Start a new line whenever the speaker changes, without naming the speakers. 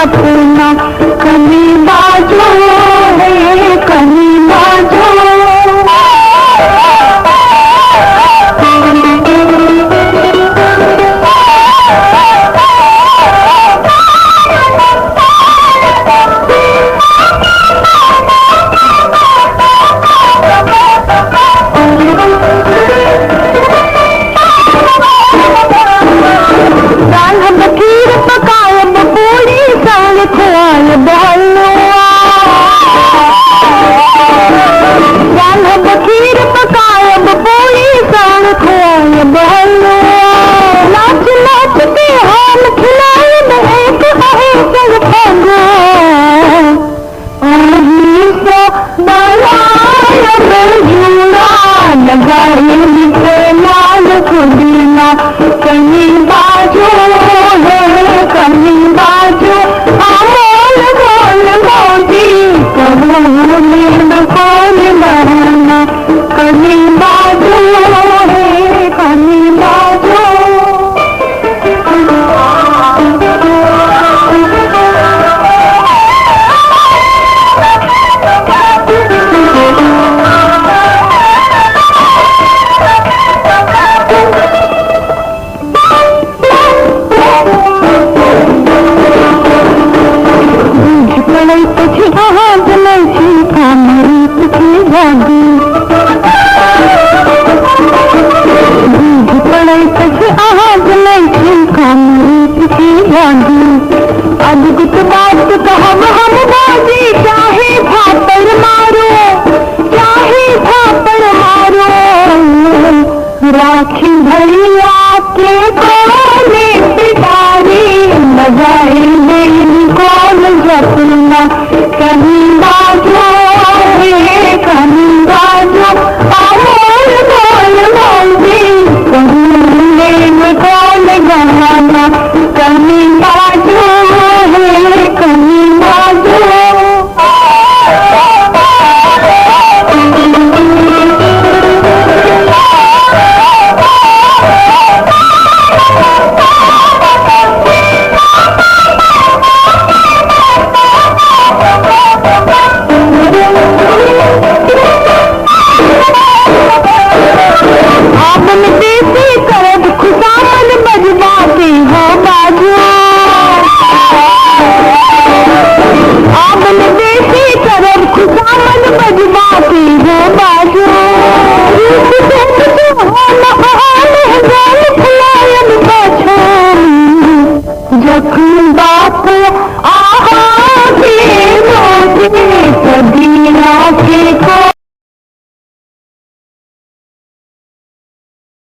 अपना कमी बाजो है, कमी बाजो। कमी बाजो है, कमी बाजो। अमोल बोल मोदी कबूल कौन बहाना, कमी बाजो है, कमी बाजो। अद्भुत बात कहब हम बाजी, चाहे भापड़ मारो, चाहे भापड़ मारो। राखी भैया के कोने पिटारी बजाए मेरी कौन जपना, कहीं बाजो है, कहीं बाजो। अमोल बोल मोदी कहीं कौन गवाना, कहीं बाजो है, कहीं बाजो। जखन बाप आहा के मोदी सदीना